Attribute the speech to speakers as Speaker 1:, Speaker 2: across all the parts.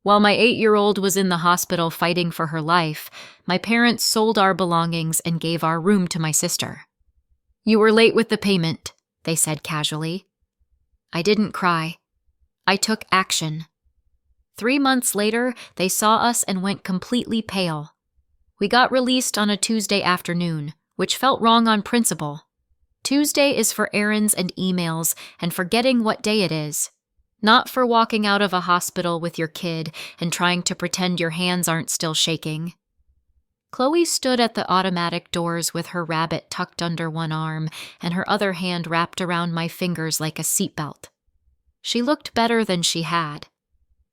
Speaker 1: While my 8-year-old was in the hospital fighting for her life, my parents sold our belongings and gave our room to my sister. "You were late with the payment," they said casually. I didn't cry. I took action. 3 months later, they saw us and went completely pale. We got released on a Tuesday afternoon, which felt wrong on principle. Tuesday is for errands and emails and forgetting what day it is. Not for walking out of a hospital with your kid and trying to pretend your hands aren't still shaking. Chloe stood at the automatic doors with her rabbit tucked under one arm and her other hand wrapped around my fingers like a seatbelt. She looked better than she had.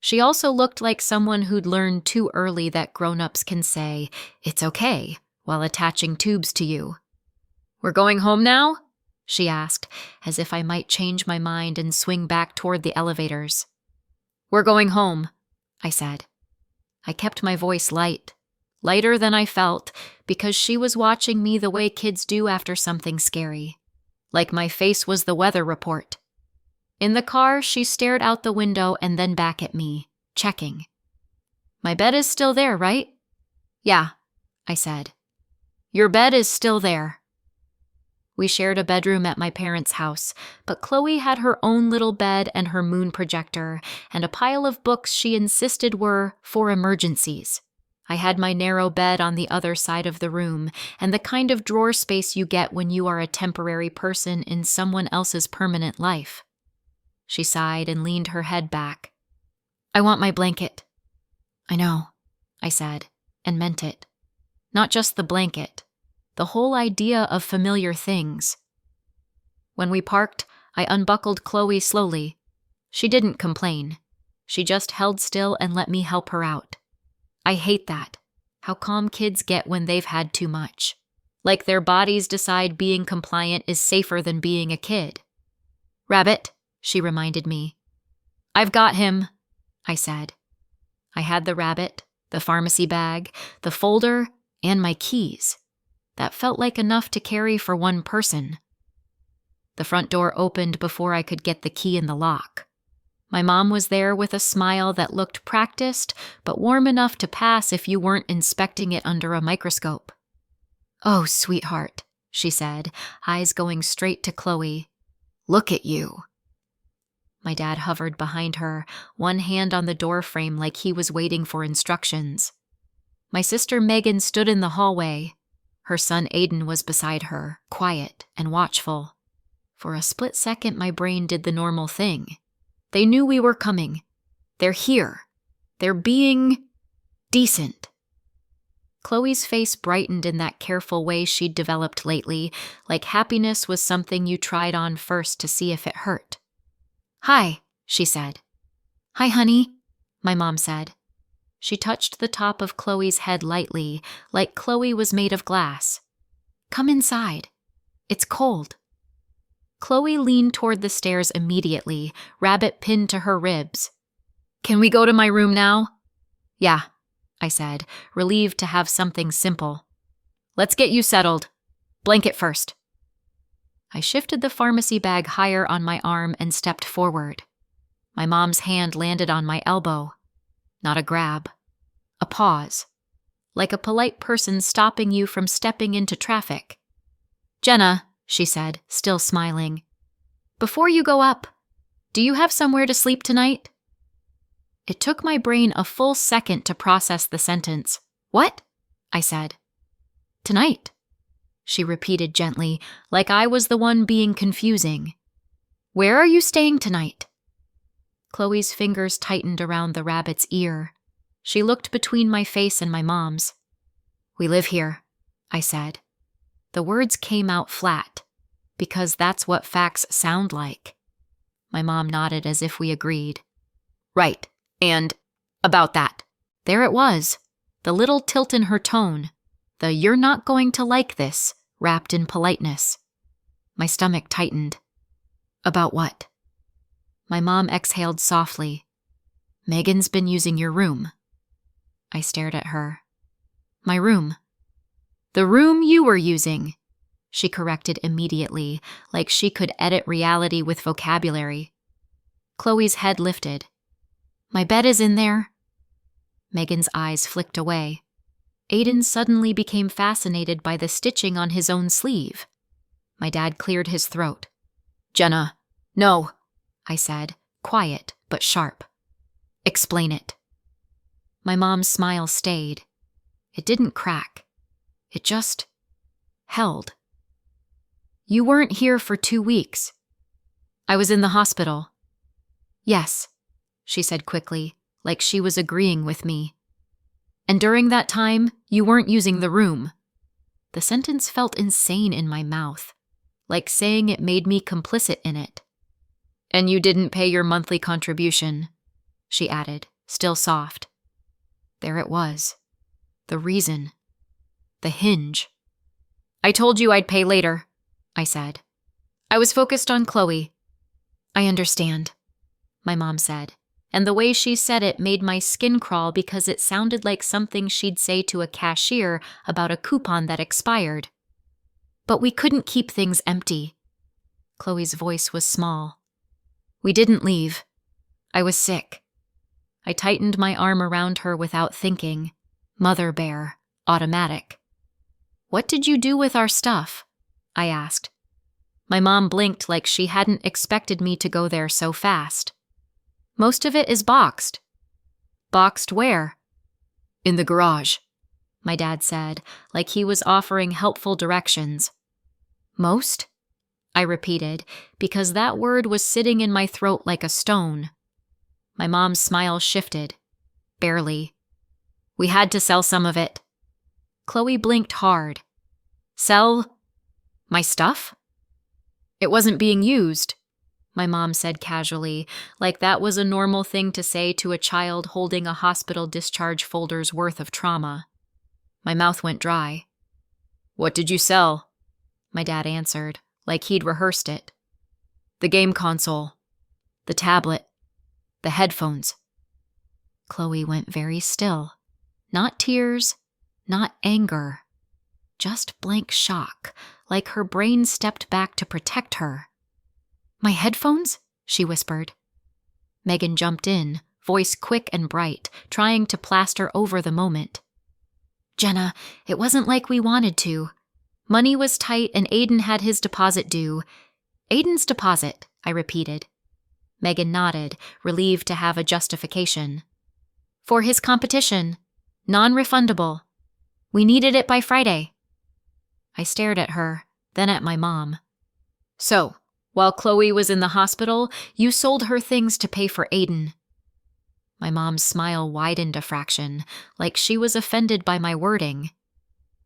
Speaker 1: She also looked like someone who'd learned too early that grown-ups can say, "It's okay," while attaching tubes to you. "We're going home now?" she asked, as if I might change my mind and swing back toward the elevators. "We're going home," I said. I kept my voice light, lighter than I felt, because she was watching me the way kids do after something scary, like my face was the weather report. In the car, she stared out the window and then back at me, checking. "My bed is still there, right?" "Yeah," I said. "Your bed is still there." We shared a bedroom at my parents' house, but Chloe had her own little bed and her moon projector, and a pile of books she insisted were for emergencies. I had my narrow bed on the other side of the room, and the kind of drawer space you get when you are a temporary person in someone else's permanent life. She sighed and leaned her head back. "I want my blanket." "I know," I said, and meant it. Not just the blanket. The whole idea of familiar things. When we parked, I unbuckled Chloe slowly. She didn't complain. She just held still and let me help her out. I hate that. How calm kids get when they've had too much. Like their bodies decide being compliant is safer than being a kid. "Rabbit," she reminded me. "I've got him," I said. I had the rabbit, the pharmacy bag, the folder, and my keys. That felt like enough to carry for one person. The front door opened before I could get the key in the lock. My mom was there with a smile that looked practiced, but warm enough to pass if you weren't inspecting it under a microscope. "Oh, sweetheart," she said, eyes going straight to Chloe. "Look at you." My dad hovered behind her, one hand on the door frame like he was waiting for instructions. My sister Megan stood in the hallway. Her son Aiden was beside her, quiet and watchful. For a split second, my brain did the normal thing. They knew we were coming. They're here. They're being decent. Chloe's face brightened in that careful way she'd developed lately, like happiness was something you tried on first to see if it hurt. "Hi," she said. "Hi, honey," my mom said. She touched the top of Chloe's head lightly, like Chloe was made of glass. "Come inside. It's cold." Chloe leaned toward the stairs immediately, rabbit pinned to her ribs. "Can we go to my room now?" "Yeah," I said, relieved to have something simple. "Let's get you settled. Blanket first." I shifted the pharmacy bag higher on my arm and stepped forward. My mom's hand landed on my elbow. Not a grab. A pause. Like a polite person stopping you from stepping into traffic. "Jenna," she said, still smiling. "Before you go up, do you have somewhere to sleep tonight?" It took my brain a full second to process the sentence. "What?" I said. "Tonight," she repeated gently, like I was the one being confusing. "Where are you staying tonight?" Chloe's fingers tightened around the rabbit's ear. She looked between my face and my mom's. "We live here," I said. The words came out flat, because that's what facts sound like. My mom nodded as if we agreed. "Right, and about that." There it was, the little tilt in her tone, the "you're not going to like this," wrapped in politeness. My stomach tightened. "About what?" My mom exhaled softly. "Megan's been using your room." I stared at her. "My room." "The room you were using," she corrected immediately, like she could edit reality with vocabulary. Chloe's head lifted. "My bed is in there. Megan's eyes flicked away. Aiden suddenly became fascinated by the stitching on his own sleeve. My dad cleared his throat. "Jenna, no," I said, quiet but sharp. "Explain it." My mom's smile stayed. It didn't crack. It just held. "You weren't here for 2 weeks." "I was in the hospital." "Yes," she said quickly, like she was agreeing with me. "And during that time, you weren't using the room." The sentence felt insane in my mouth, like saying it made me complicit in it. "And you didn't pay your monthly contribution," she added, still soft. There it was. The reason. The hinge. "I told you I'd pay later," I said. "I was focused on Chloe." "I understand," my mom said, and the way she said it made my skin crawl because it sounded like something she'd say to a cashier about a coupon that expired. "But we couldn't keep things empty." Chloe's voice was small. "We didn't leave. I was sick." I tightened my arm around her without thinking. Mother bear, automatic. "What did you do with our stuff?" I asked. My mom blinked like she hadn't expected me to go there so fast. "Most of it is boxed." "Boxed where?" "In the garage," my dad said, like he was offering helpful directions. "Most?" I repeated, because that word was sitting in my throat like a stone. My mom's smile shifted. Barely. "We had to sell some of it." Chloe blinked hard. "Sell my stuff?" "It wasn't being used," my mom said casually, like that was a normal thing to say to a child holding a hospital discharge folder's worth of trauma. My mouth went dry. "What did you sell?" my dad answered, like he'd rehearsed it. "The game console, the tablet, the headphones." Chloe went very still. Not tears, not anger. Just blank shock, like her brain stepped back to protect her. "My headphones?" she whispered. Megan jumped in, voice quick and bright, trying to plaster over the moment. "Jenna, it wasn't like we wanted to. Money was tight and Aiden had his deposit due." "Aiden's deposit," I repeated. Megan nodded, relieved to have a justification. "For his competition. Non-refundable. We needed it by Friday." I stared at her, then at my mom. "So, while Chloe was in the hospital, you sold her things to pay for Aiden." My mom's smile widened a fraction, like she was offended by my wording.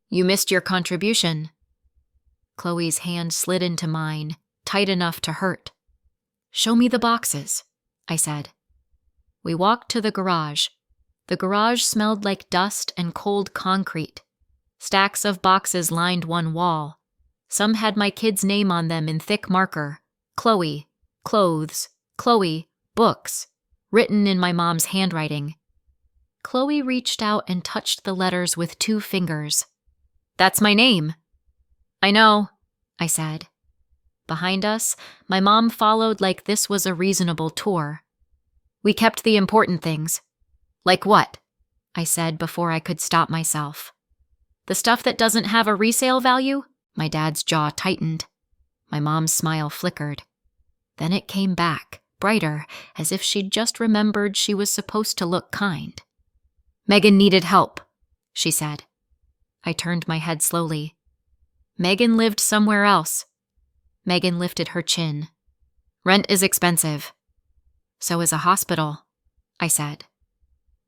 Speaker 1: "You missed your contribution." Chloe's hand slid into mine, tight enough to hurt. "Show me the boxes," I said. We walked to the garage. The garage smelled like dust and cold concrete. Stacks of boxes lined one wall. Some had my kid's name on them in thick marker. Chloe, clothes, Chloe, books, written in my mom's handwriting. Chloe reached out and touched the letters with 2 fingers. "That's my name." "I know," I said. Behind us, my mom followed like this was a reasonable tour. "We kept the important things." "Like what?" I said before I could stop myself. "The stuff that doesn't have a resale value?" My dad's jaw tightened. My mom's smile flickered. Then it came back, brighter, as if she'd just remembered she was supposed to look kind. "Megan needed help," she said. I turned my head slowly. "Megan lived somewhere else." Megan lifted her chin. "Rent is expensive." "So is a hospital," I said.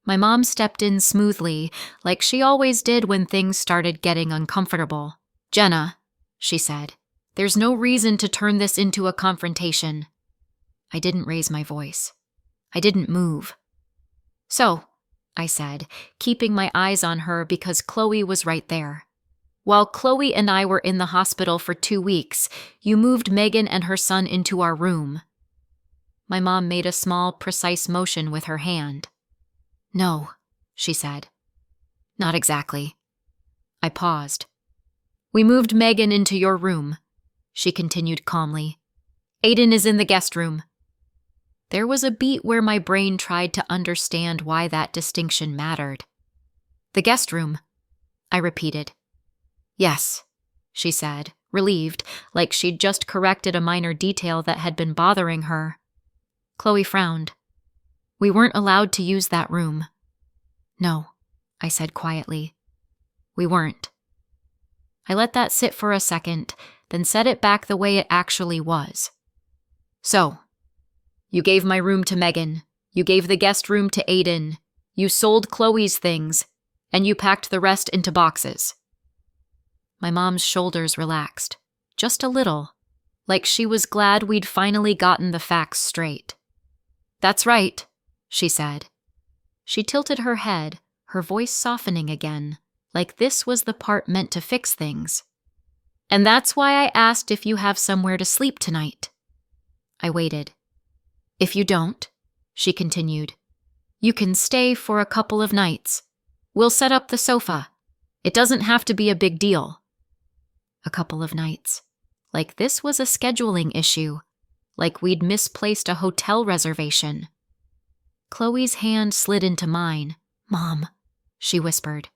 Speaker 1: My mom stepped in smoothly, like she always did when things started getting uncomfortable. "Jenna," she said, "there's no reason to turn this into a confrontation." I didn't raise my voice. I didn't move. "So," I said, keeping my eyes on her because Chloe was right there. "While Chloe and I were in the hospital for 2 weeks, you moved Megan and her son into our room." My mom made a small, precise motion with her hand. "No," she said. "Not exactly." I paused. "We moved Megan into your room," she continued calmly. "Aiden is in the guest room." There was a beat where my brain tried to understand why that distinction mattered. "The guest room," I repeated. "Yes," she said, relieved, like she'd just corrected a minor detail that had been bothering her. Chloe frowned. "We weren't allowed to use that room." "No," I said quietly. "We weren't." I let that sit for a second, then set it back the way it actually was. "So, you gave my room to Megan, you gave the guest room to Aiden, you sold Chloe's things, and you packed the rest into boxes." My mom's shoulders relaxed, just a little, like she was glad we'd finally gotten the facts straight. "That's right," she said. She tilted her head, her voice softening again, like this was the part meant to fix things. "And that's why I asked if you have somewhere to sleep tonight." I waited. "If you don't," she continued, "you can stay for a couple of nights. We'll set up the sofa. It doesn't have to be a big deal." A couple of nights. Like this was a scheduling issue. Like we'd misplaced a hotel reservation. Chloe's hand slid into mine. "Mom," she whispered,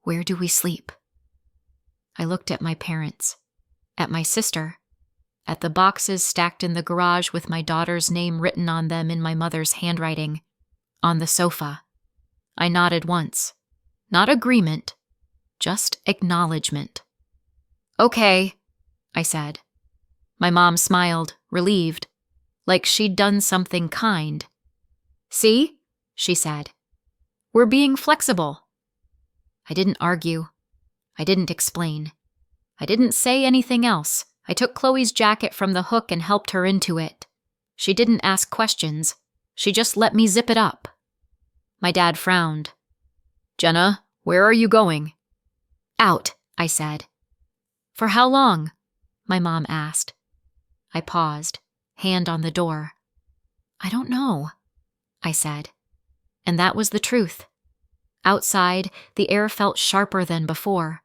Speaker 1: "where do we sleep?" I looked at my parents, at my sister, at the boxes stacked in the garage with my daughter's name written on them in my mother's handwriting, on the sofa. I nodded once. Not agreement, just acknowledgement. "Okay," I said. My mom smiled, relieved, like she'd done something kind. "See?" she said. "We're being flexible." I didn't argue. I didn't explain. I didn't say anything else. I took Chloe's jacket from the hook and helped her into it. She didn't ask questions. She just let me zip it up. My dad frowned. "Jenna, where are you going?" "Out," I said. "For how long?" my mom asked. I paused, hand on the door. "I don't know," I said. And that was the truth. Outside, the air felt sharper than before.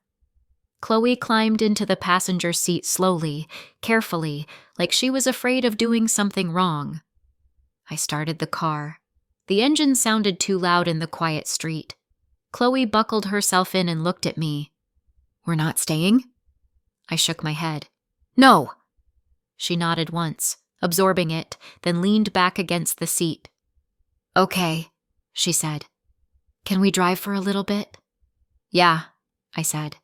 Speaker 1: Chloe climbed into the passenger seat slowly, carefully, like she was afraid of doing something wrong. I started the car. The engine sounded too loud in the quiet street. Chloe buckled herself in and looked at me. "We're not staying?" I shook my head. "No!" She nodded once, absorbing it, then leaned back against the seat. "Okay," she said. "Can we drive for a little bit?" "Yeah," I said.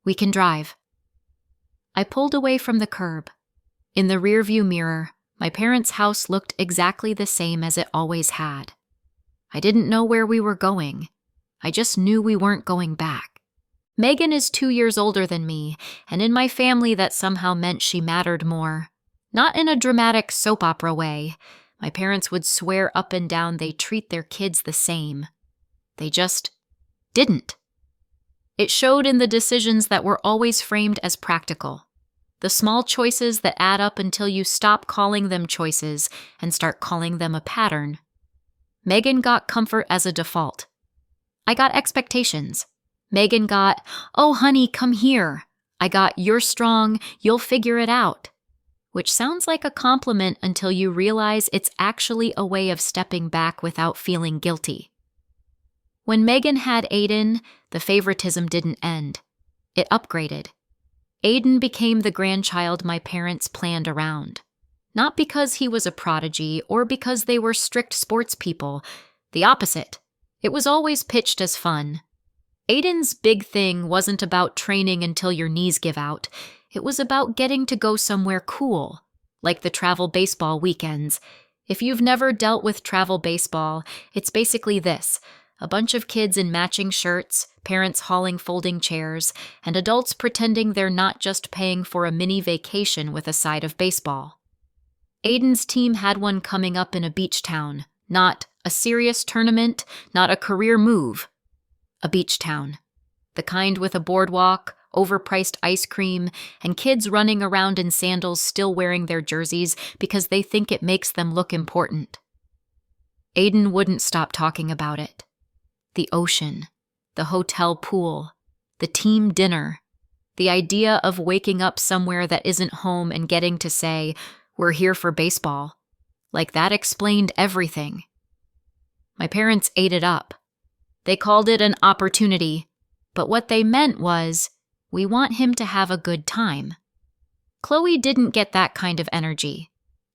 Speaker 1: "We can drive." I pulled away from the curb. In the rearview mirror, my parents' house looked exactly the same as it always had. I didn't know where we were going. I just knew we weren't going back. Megan is 2 years older than me, and in my family that somehow meant she mattered more. Not in a dramatic soap opera way. My parents would swear up and down they treat their kids the same. They just didn't. It showed in the decisions that were always framed as practical. The small choices that add up until you stop calling them choices and start calling them a pattern. Megan got comfort as a default. I got expectations. Megan got, "Oh, honey, come here." I got, "You're strong, you'll figure it out." Which sounds like a compliment until you realize it's actually a way of stepping back without feeling guilty. When Megan had Aiden, the favoritism didn't end. It upgraded. Aiden became the grandchild my parents planned around. Not because he was a prodigy or because they were strict sports people. The opposite. It was always pitched as fun. Aiden's big thing wasn't about training until your knees give out. It was about getting to go somewhere cool, like the travel baseball weekends. If you've never dealt with travel baseball, it's basically this: a bunch of kids in matching shirts, parents hauling folding chairs, and adults pretending they're not just paying for a mini vacation with a side of baseball. Aiden's team had one coming up in a beach town, not a serious tournament, not a career move. A beach town. The kind with a boardwalk, overpriced ice cream, and kids running around in sandals still wearing their jerseys because they think it makes them look important. Aiden wouldn't stop talking about it. The ocean, the hotel pool, the team dinner, the idea of waking up somewhere that isn't home and getting to say, "We're here for baseball." Like that explained everything. My parents ate it up. They called it an opportunity, but what they meant was, we want him to have a good time. Chloe didn't get that kind of energy.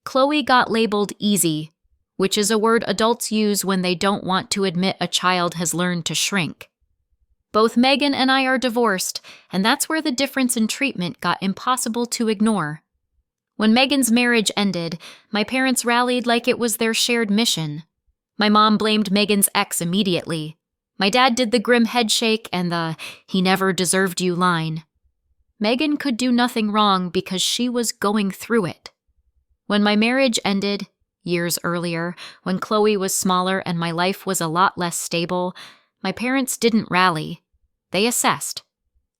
Speaker 1: Chloe got labeled easy, which is a word adults use when they don't want to admit a child has learned to shrink. Both Megan and I are divorced, and that's where the difference in treatment got impossible to ignore. When Megan's marriage ended, my parents rallied like it was their shared mission. My mom blamed Megan's ex immediately. My dad did the grim headshake and the "he never deserved you" line. Megan could do nothing wrong because she was going through it. When my marriage ended, years earlier, when Chloe was smaller and my life was a lot less stable, my parents didn't rally. They assessed.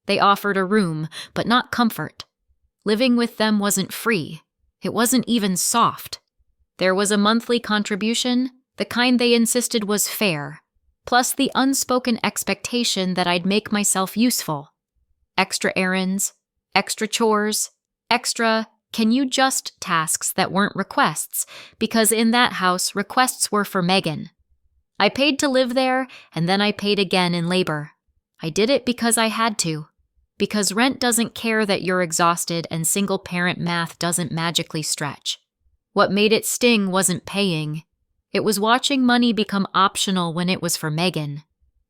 Speaker 1: They offered a room, but not comfort. Living with them wasn't free. It wasn't even soft. There was a monthly contribution, the kind they insisted was fair, plus the unspoken expectation that I'd make myself useful. Extra errands, extra chores, extra "can you just" tasks that weren't requests, because in that house, requests were for Megan. I paid to live there, and then I paid again in labor. I did it because I had to. Because rent doesn't care that you're exhausted and single-parent math doesn't magically stretch. What made it sting wasn't paying. It was watching money become optional when it was for Megan.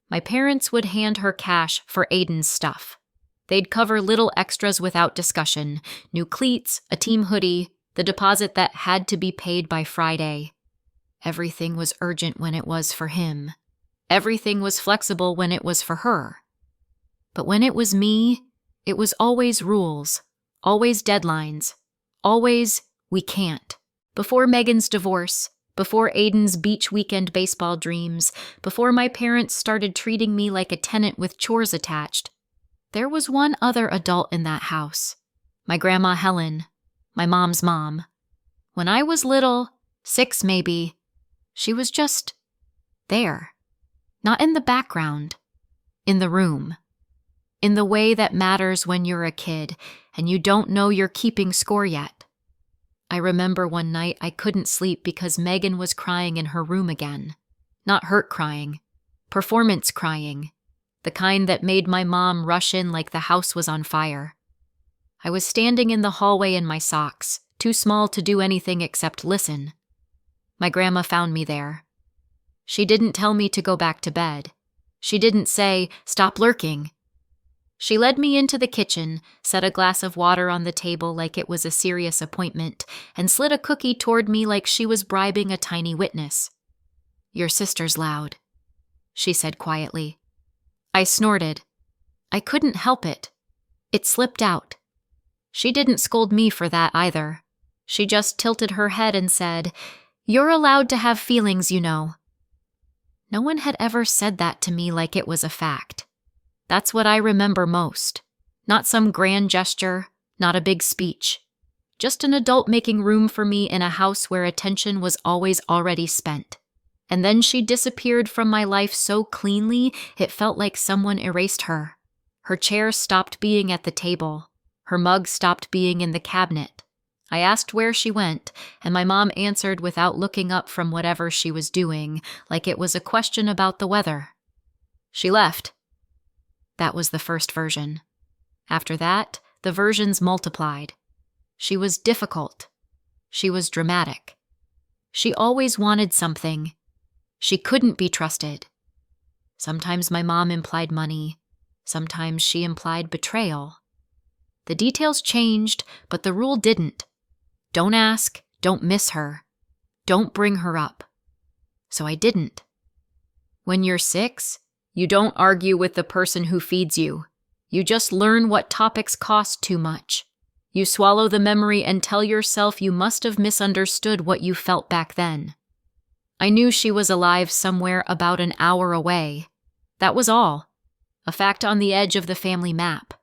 Speaker 1: My parents would hand her cash for Aiden's stuff. They'd cover little extras without discussion: new cleats, a team hoodie, the deposit that had to be paid by Friday. Everything was urgent when it was for him. Everything was flexible when it was for her. But when it was me, it was always rules, always deadlines, always "we can't." Before Megan's divorce, before Aiden's beach weekend baseball dreams, before my parents started treating me like a tenant with chores attached, there was one other adult in that house. My grandma Helen, my mom's mom. When I was little, 6 maybe, she was just there. Not in the background, in the room. In the way that matters when you're a kid and you don't know you're keeping score yet. I remember one night I couldn't sleep because Megan was crying in her room again. Not hurt crying, performance crying. The kind that made my mom rush in like the house was on fire. I was standing in the hallway in my socks, too small to do anything except listen. My grandma found me there. She didn't tell me to go back to bed. She didn't say, "Stop lurking." She led me into the kitchen, set a glass of water on the table like it was a serious appointment, and slid a cookie toward me like she was bribing a tiny witness. "Your sister's loud," she said quietly. I snorted. I couldn't help it. It slipped out. She didn't scold me for that either. She just tilted her head and said, "You're allowed to have feelings, you know." No one had ever said that to me like it was a fact. That's what I remember most. Not some grand gesture, not a big speech. Just an adult making room for me in a house where attention was always already spent. And then she disappeared from my life so cleanly it felt like someone erased her. Her chair stopped being at the table. Her mug stopped being in the cabinet. I asked where she went, and my mom answered without looking up from whatever she was doing, like it was a question about the weather. She left. That was the first version. After that, the versions multiplied. She was difficult. She was dramatic. She always wanted something. She couldn't be trusted. Sometimes my mom implied money. Sometimes she implied betrayal. The details changed, but the rule didn't. Don't ask, don't miss her. Don't bring her up. So I didn't. When you're 6, you don't argue with the person who feeds you. You just learn what topics cost too much. You swallow the memory and tell yourself you must have misunderstood what you felt back then. I knew she was alive somewhere about an hour away. That was all. A fact on the edge of the family map.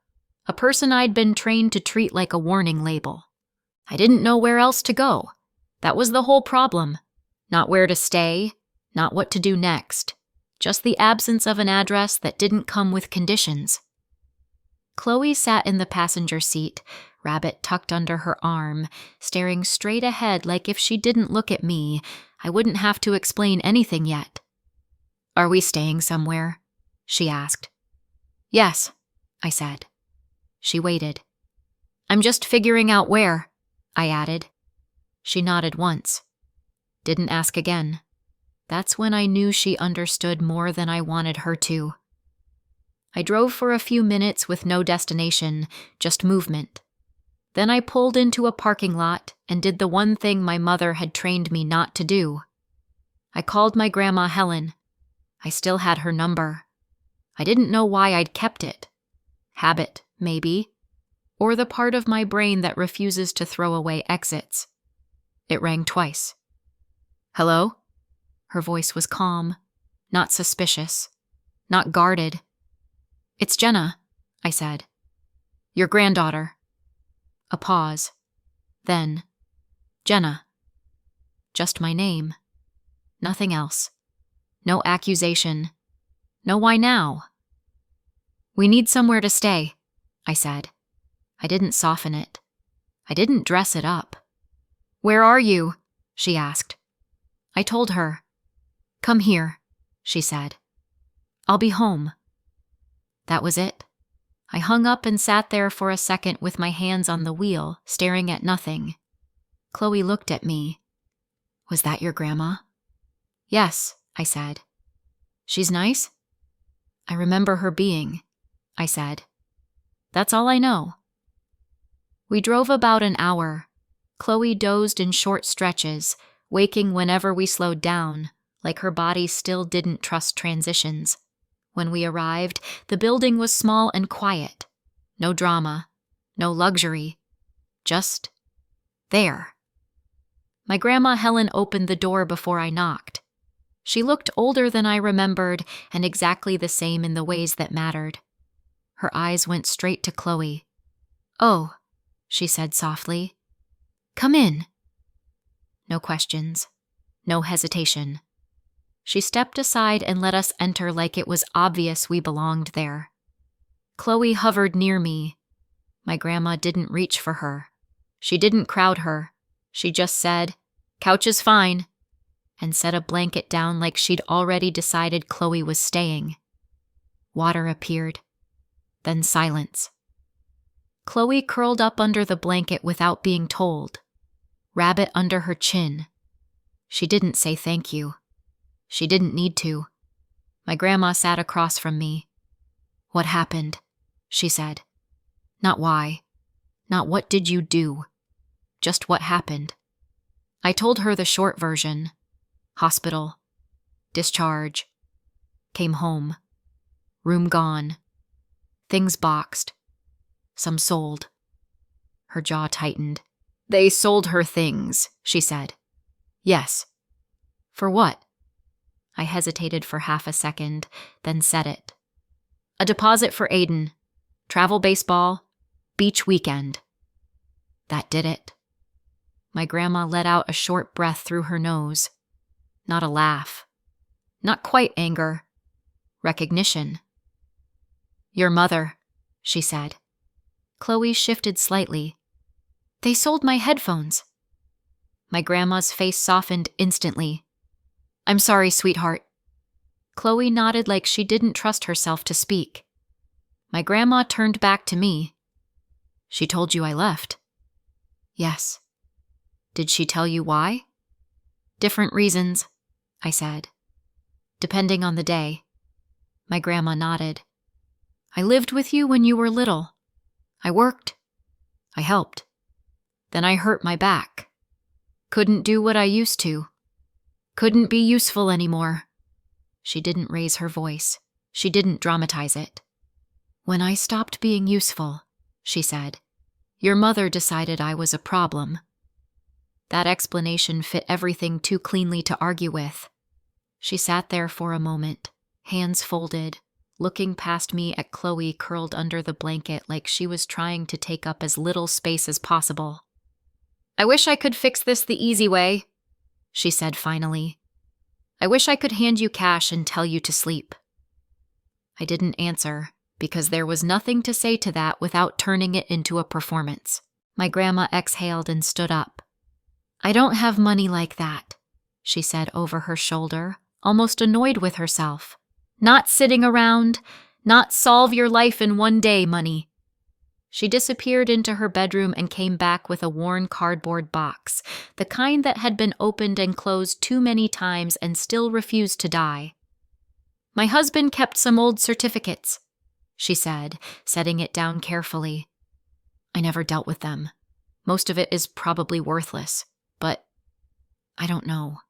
Speaker 1: A person I'd been trained to treat like a warning label. I didn't know where else to go. That was the whole problem. Not where to stay, not what to do next. Just the absence of an address that didn't come with conditions. Chloe sat in the passenger seat, Rabbit tucked under her arm, staring straight ahead like if she didn't look at me, I wouldn't have to explain anything yet. "Are we staying somewhere?" she asked. "Yes," I said. She waited. "I'm just figuring out where," I added. She nodded once. Didn't ask again. That's when I knew she understood more than I wanted her to. I drove for a few minutes with no destination, just movement. Then I pulled into a parking lot and did the one thing my mother had trained me not to do. I called my grandma Helen. I still had her number. I didn't know why I'd kept it. Habit, maybe. Or the part of my brain that refuses to throw away exits. It rang twice. "Hello?" Her voice was calm, not suspicious, not guarded. "It's Jenna," I said. "Your granddaughter." A pause. Then, "Jenna." Just my name. Nothing else. No accusation. No why now. "We need somewhere to stay," I said. I didn't soften it. I didn't dress it up. "Where are you?" she asked. I told her. "Come here," she said. "I'll be home." That was it. I hung up and sat there for a second with my hands on the wheel, staring at nothing. Chloe looked at me. "Was that your grandma?" "Yes," I said. "She's nice?" "I remember her being," I said. "That's all I know." We drove about an hour. Chloe dozed in short stretches, waking whenever we slowed down, like her body still didn't trust transitions. When we arrived, the building was small and quiet. No drama, no luxury. Just there. My grandma Helen opened the door before I knocked. She looked older than I remembered and exactly the same in the ways that mattered. Her eyes went straight to Chloe. "Oh," she said softly. "Come in." No questions. No hesitation. She stepped aside and let us enter like it was obvious we belonged there. Chloe hovered near me. My grandma didn't reach for her. She didn't crowd her. She just said, "Couch is fine," and set a blanket down like she'd already decided Chloe was staying. Water appeared. Then silence. Chloe curled up under the blanket without being told. Rabbit under her chin. She didn't say thank you. She didn't need to. My grandma sat across from me. "What happened?" she said. Not why. Not what did you do. Just what happened. I told her the short version. Hospital. Discharge. Came home. Room gone. Things boxed. Some sold. Her jaw tightened. "They sold her things," she said. "Yes." "For what?" I hesitated for half a second, then said it. "A deposit for Aiden. Travel baseball. Beach weekend." That did it. My grandma let out a short breath through her nose. Not a laugh. Not quite anger. Recognition. "Your mother," she said. Chloe shifted slightly. "They sold my headphones." My grandma's face softened instantly. "I'm sorry, sweetheart." Chloe nodded like she didn't trust herself to speak. My grandma turned back to me. "She told you I left?" "Yes." "Did she tell you why?" "Different reasons," I said. "Depending on the day." My grandma nodded. "I lived with you when you were little. I worked. I helped. Then I hurt my back. Couldn't do what I used to. Couldn't be useful anymore." She didn't raise her voice. She didn't dramatize it. "When I stopped being useful," she said, "your mother decided I was a problem." That explanation fit everything too cleanly to argue with. She sat there for a moment, hands folded, looking past me at Chloe curled under the blanket like she was trying to take up as little space as possible. "I wish I could fix this the easy way," she said finally. "I wish I could hand you cash and tell you to sleep." I didn't answer, because there was nothing to say to that without turning it into a performance. My grandma exhaled and stood up. "I don't have money like that," she said over her shoulder, almost annoyed with herself. "Not sitting around, not solve your life in one day money." She disappeared into her bedroom and came back with a worn cardboard box, the kind that had been opened and closed too many times and still refused to die. "My husband kept some old certificates," she said, setting it down carefully. "I never dealt with them. Most of it is probably worthless, but I don't know.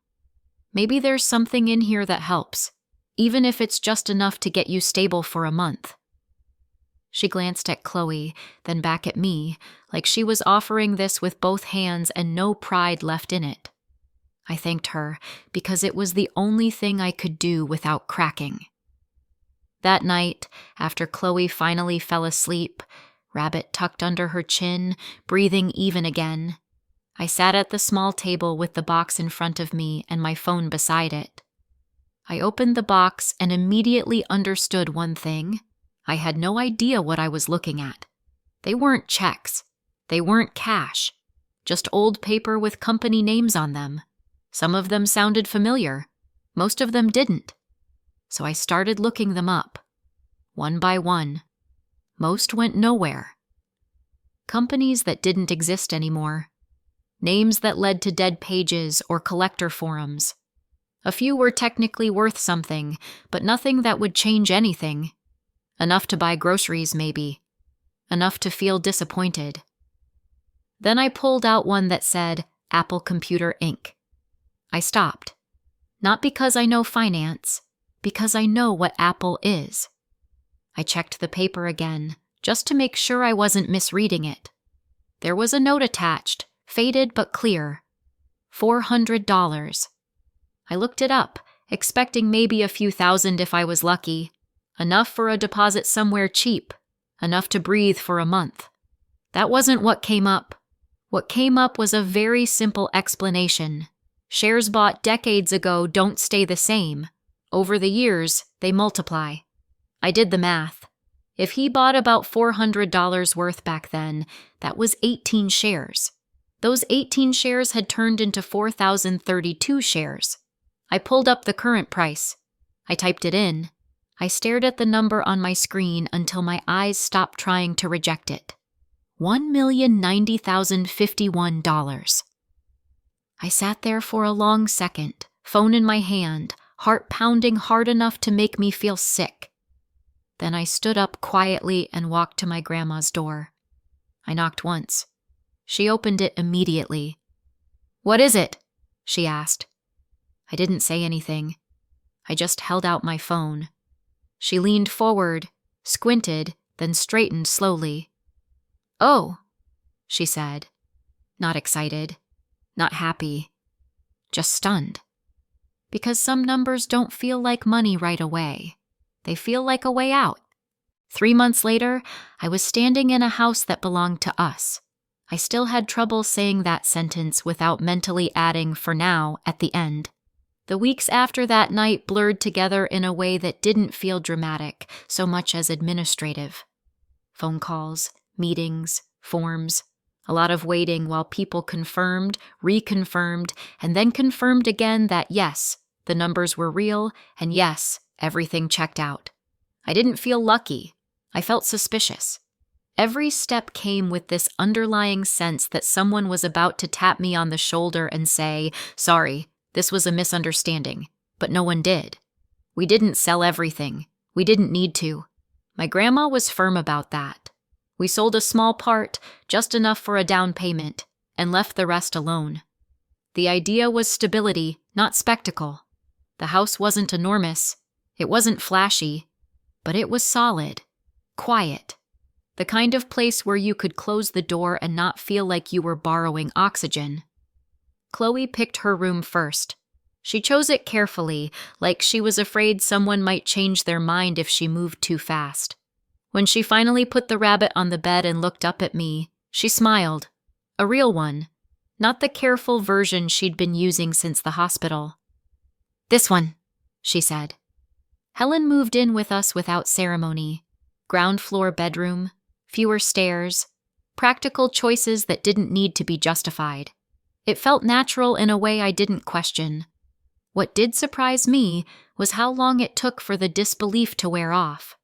Speaker 1: Maybe there's something in here that helps, even if it's just enough to get you stable for a month." She glanced at Chloe, then back at me, like she was offering this with both hands and no pride left in it. I thanked her, because it was the only thing I could do without cracking. That night, after Chloe finally fell asleep, Rabbit tucked under her chin, breathing even again, I sat at the small table with the box in front of me and my phone beside it. I opened the box and immediately understood one thing. I had no idea what I was looking at. They weren't checks. They weren't cash. Just old paper with company names on them. Some of them sounded familiar. Most of them didn't. So I started looking them up. One by one. Most went nowhere. Companies that didn't exist anymore. Names that led to dead pages or collector forums. A few were technically worth something, but nothing that would change anything. Enough to buy groceries, maybe. Enough to feel disappointed. Then I pulled out one that said, Apple Computer Inc. I stopped. Not because I know finance, because I know what Apple is. I checked the paper again, just to make sure I wasn't misreading it. There was a note attached, faded but clear. $400. I looked it up, expecting maybe a few thousand if I was lucky. Enough for a deposit somewhere cheap. Enough to breathe for a month. That wasn't what came up. What came up was a very simple explanation. Shares bought decades ago don't stay the same. Over the years, they multiply. I did the math. If he bought about $400 worth back then, that was 18 shares. Those 18 shares had turned into 4,032 shares. I pulled up the current price. I typed it in. I stared at the number on my screen until my eyes stopped trying to reject it. $1,090,051. I sat there for a long second, phone in my hand, heart pounding hard enough to make me feel sick. Then I stood up quietly and walked to my grandma's door. I knocked once. She opened it immediately. "What is it?" she asked. I didn't say anything. I just held out my phone. She leaned forward, squinted, then straightened slowly. "Oh," she said. Not excited, not happy, just stunned. Because some numbers don't feel like money right away. They feel like a way out. 3 months later, I was standing in a house that belonged to us. I still had trouble saying that sentence without mentally adding "for now" at the end. The weeks after that night blurred together in a way that didn't feel dramatic so much as administrative. Phone calls, meetings, forms, a lot of waiting while people confirmed, reconfirmed, and then confirmed again that yes, the numbers were real, and yes, everything checked out. I didn't feel lucky. I felt suspicious. Every step came with this underlying sense that someone was about to tap me on the shoulder and say, "Sorry, this was a misunderstanding," but no one did. We didn't sell everything. We didn't need to. My grandma was firm about that. We sold a small part, just enough for a down payment, and left the rest alone. The idea was stability, not spectacle. The house wasn't enormous. It wasn't flashy, but it was solid, quiet. The kind of place where you could close the door and not feel like you were borrowing oxygen. Chloe picked her room first. She chose it carefully, like she was afraid someone might change their mind if she moved too fast. When she finally put the rabbit on the bed and looked up at me, she smiled. A real one, not the careful version she'd been using since the hospital. "This one," she said. Helen moved in with us without ceremony. Ground floor bedroom, fewer stairs, practical choices that didn't need to be justified. It felt natural in a way I didn't question. What did surprise me was how long it took for the disbelief to wear off.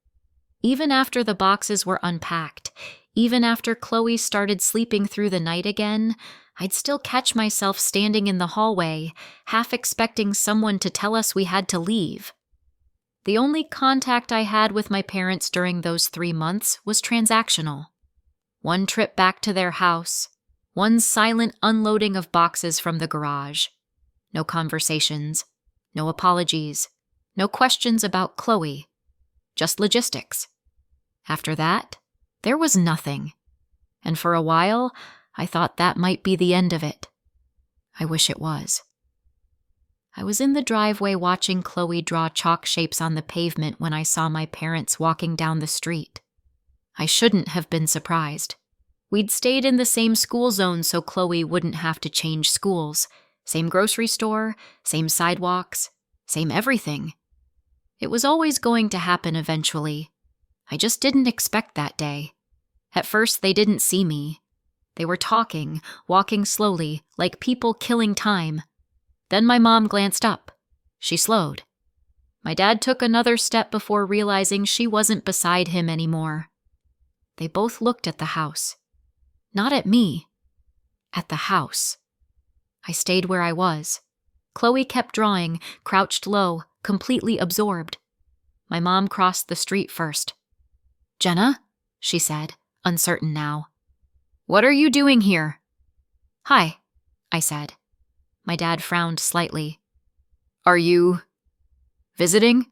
Speaker 1: Even after the boxes were unpacked, even after Chloe started sleeping through the night again, I'd still catch myself standing in the hallway, half expecting someone to tell us we had to leave. The only contact I had with my parents during those 3 months was transactional. One trip back to their house, one silent unloading of boxes from the garage. No conversations, no apologies, no questions about Chloe, just logistics. After that, there was nothing. And for a while, I thought that might be the end of it. I wish it was. I was in the driveway watching Chloe draw chalk shapes on the pavement when I saw my parents walking down the street. I shouldn't have been surprised. We'd stayed in the same school zone so Chloe wouldn't have to change schools. Same grocery store, same sidewalks, same everything. It was always going to happen eventually. I just didn't expect that day. At first, they didn't see me. They were talking, walking slowly, like people killing time. Then my mom glanced up. She slowed. My dad took another step before realizing she wasn't beside him anymore. They both looked at the house. Not at me. At the house. I stayed where I was. Chloe kept drawing, crouched low, completely absorbed. My mom crossed the street first. "Jenna?" she said, uncertain now. "What are you doing here?" "Hi," I said. My dad frowned slightly. "Are you visiting?"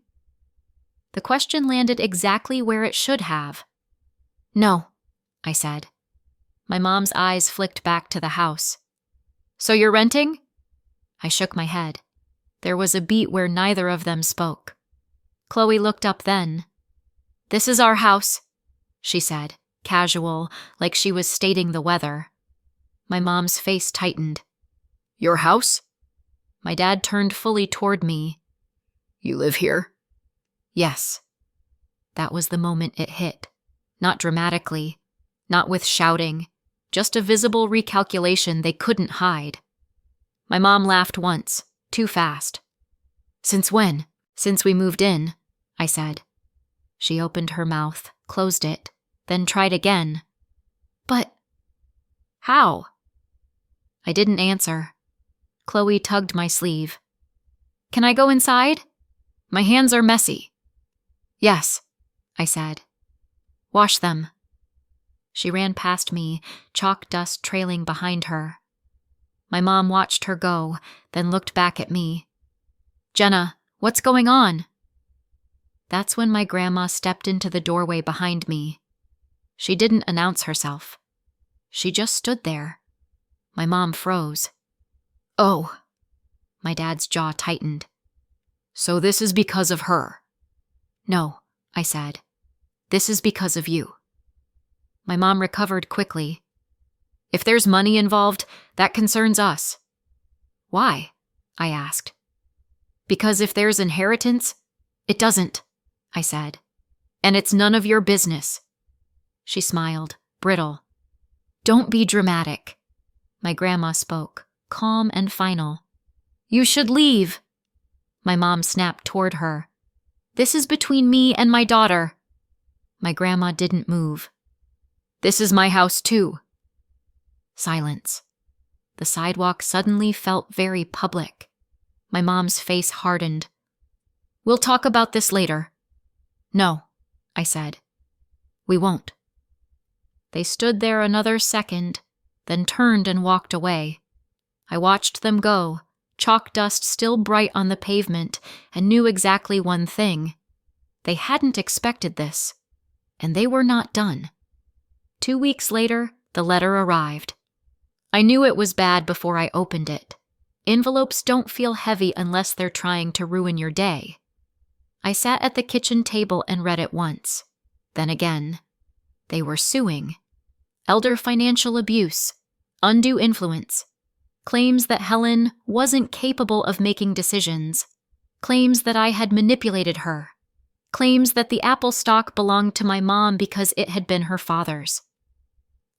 Speaker 1: The question landed exactly where it should have. "No," I said. My mom's eyes flicked back to the house. "So you're renting?" I shook my head. There was a beat where neither of them spoke. Chloe looked up then. "This is our house," she said, casual, like she was stating the weather. My mom's face tightened. "Your house?" My dad turned fully toward me. "You live here?" "Yes." That was the moment it hit. Not dramatically, not with shouting, just a visible recalculation they couldn't hide. My mom laughed once, too fast. "Since when?" "Since we moved in," I said. She opened her mouth, closed it, then tried again. "But how?" I didn't answer. Chloe tugged my sleeve. "Can I go inside? My hands are messy." "Yes," I said. "Wash them." She ran past me, chalk dust trailing behind her. My mom watched her go, then looked back at me. "Jenna, what's going on?" That's when my grandma stepped into the doorway behind me. She didn't announce herself. She just stood there. My mom froze. "Oh." My dad's jaw tightened. "So this is because of her?" "No," I said. "This is because of you." My mom recovered quickly. "If there's money involved, that concerns us." "Why?" I asked. "Because if there's inheritance, it doesn't," I said. "And it's none of your business." She smiled, brittle. "Don't be dramatic." My grandma spoke, calm and final. "You should leave." My mom snapped toward her. "This is between me and my daughter." My grandma didn't move. "This is my house too." Silence. The sidewalk suddenly felt very public. My mom's face hardened. "We'll talk about this later." "No," I said. "We won't." They stood there another second, then turned and walked away. I watched them go, chalk dust still bright on the pavement, and knew exactly one thing. They hadn't expected this, and they were not done. 2 weeks later, the letter arrived. I knew it was bad before I opened it. Envelopes don't feel heavy unless they're trying to ruin your day. I sat at the kitchen table and read it once. Then again. They were suing. Elder financial abuse, undue influence, claims that Helen wasn't capable of making decisions, claims that I had manipulated her, claims that the apple stock belonged to my mom because it had been her father's.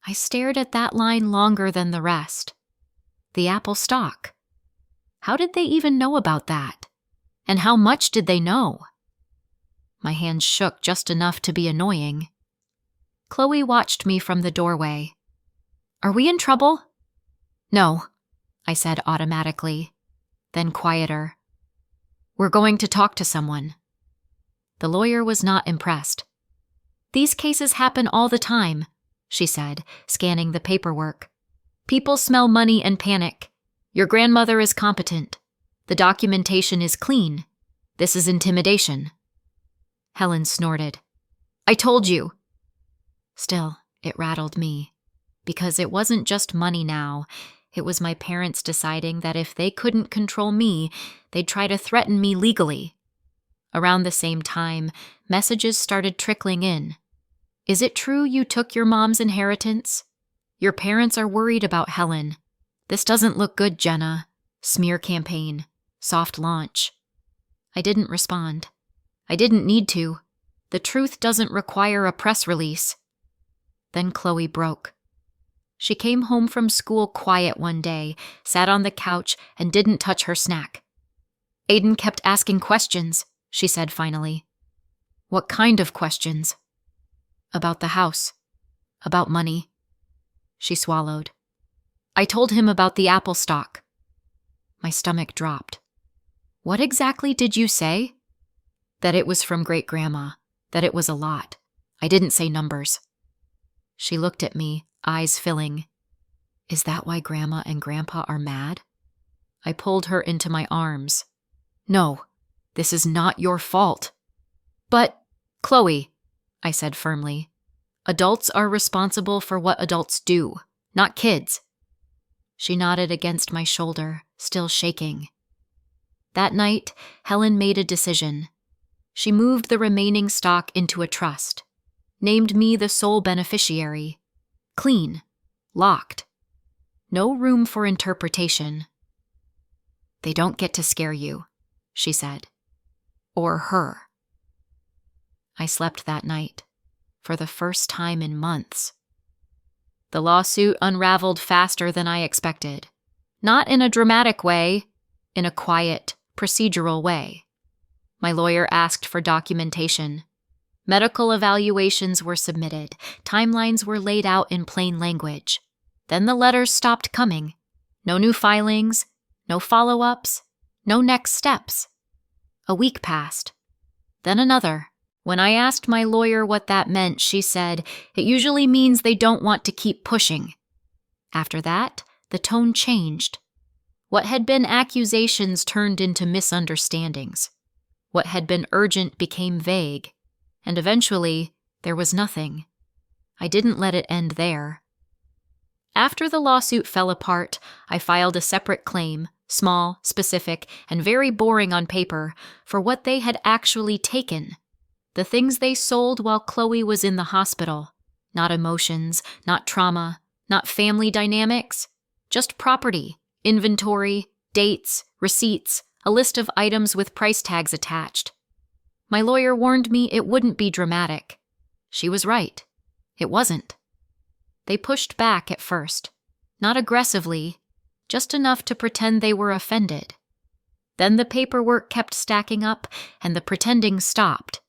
Speaker 1: I stared at that line longer than the rest. The apple stock. How did they even know about that? And how much did they know? My hands shook just enough to be annoying. Chloe watched me from the doorway. Are we in trouble? No, I said automatically, then quieter. We're going to talk to someone. The lawyer was not impressed. These cases happen all the time, she said, scanning the paperwork. People smell money and panic. Your grandmother is competent. The documentation is clean. This is intimidation. Helen snorted. I told you. Still, it rattled me, because it wasn't just money now. It was my parents deciding that if they couldn't control me, they'd try to threaten me legally. Around the same time, messages started trickling in. Is it true you took your mom's inheritance? Your parents are worried about Helen. This doesn't look good, Jenna. Smear campaign. Soft launch. I didn't respond. I didn't need to. The truth doesn't require a press release. Then Chloe broke. She came home from school quiet one day, sat on the couch, and didn't touch her snack. Aiden kept asking questions, she said finally. What kind of questions? About the house. About money. She swallowed. I told him about the apple stock. My stomach dropped. What exactly did you say? That it was from great-grandma. That it was a lot. I didn't say numbers. She looked at me, eyes filling. Is that why Grandma and Grandpa are mad? I pulled her into my arms. No, this is not your fault. But, Chloe, I said firmly, adults are responsible for what adults do, not kids. She nodded against my shoulder, still shaking. That night, Helen made a decision. She moved the remaining stock into a trust, named me the sole beneficiary. Clean. Locked. No room for interpretation. They don't get to scare you, she said. Or her. I slept that night, for the first time in months. The lawsuit unraveled faster than I expected. Not in a dramatic way, in a quiet, procedural way. My lawyer asked for documentation. Medical evaluations were submitted. Timelines were laid out in plain language. Then the letters stopped coming. No new filings, no follow-ups, no next steps. A week passed. Then another. When I asked my lawyer what that meant, she said, it usually means they don't want to keep pushing. After that, the tone changed. What had been accusations turned into misunderstandings. What had been urgent became vague. And eventually, there was nothing. I didn't let it end there. After the lawsuit fell apart, I filed a separate claim, small, specific, and very boring on paper, for what they had actually taken. The things they sold while Chloe was in the hospital. Not emotions, not trauma, not family dynamics. Just property, inventory, dates, receipts, a list of items with price tags attached. My lawyer warned me it wouldn't be dramatic. She was right. It wasn't. They pushed back at first. Not aggressively, just enough to pretend they were offended. Then the paperwork kept stacking up, and the pretending stopped.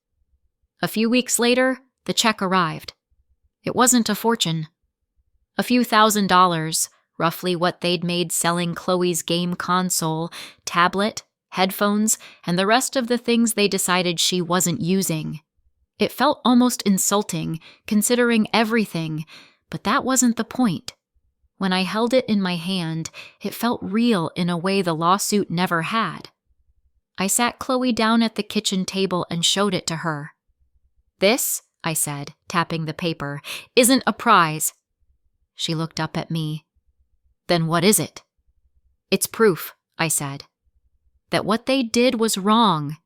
Speaker 1: A few weeks later, the check arrived. It wasn't a fortune. A few $1,000s, roughly what they'd made selling Chloe's game console, tablet, headphones, and the rest of the things they decided she wasn't using. It felt almost insulting, considering everything, but that wasn't the point. When I held it in my hand, it felt real in a way the lawsuit never had. I sat Chloe down at the kitchen table and showed it to her. This, I said, tapping the paper, isn't a prize. She looked up at me. Then what is it? It's proof, I said, that what they did was wrong,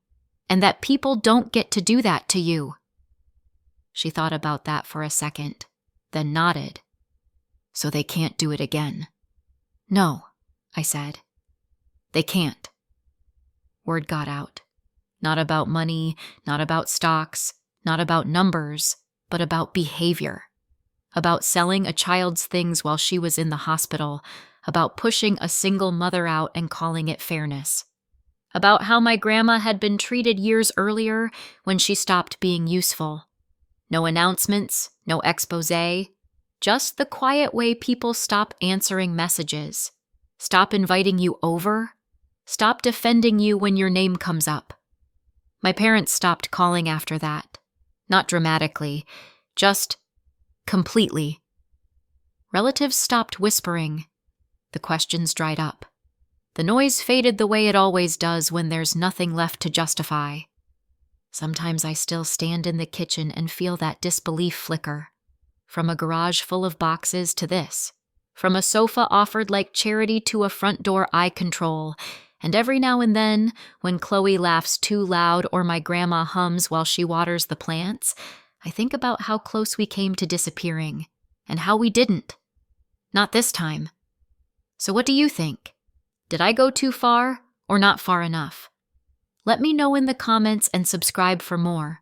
Speaker 1: and that people don't get to do that to you. She thought about that for a second, then nodded. So they can't do it again. No, I said. They can't. Word got out. Not about money, not about stocks, not about numbers, but about behavior. About selling a child's things while she was in the hospital, about pushing a single mother out and calling it fairness. About how my grandma had been treated years earlier when she stopped being useful. No announcements, no expose, just the quiet way people stop answering messages, stop inviting you over, stop defending you when your name comes up. My parents stopped calling after that. Not dramatically, just completely. Relatives stopped whispering. The questions dried up. The noise faded the way it always does when there's nothing left to justify. Sometimes I still stand in the kitchen and feel that disbelief flicker. From a garage full of boxes to this. From a sofa offered like charity to a front door I control. And every now and then, when Chloe laughs too loud or my grandma hums while she waters the plants, I think about how close we came to disappearing, and how we didn't. Not this time. So what do you think? Did I go too far, or not far enough? Let me know in the comments and subscribe for more.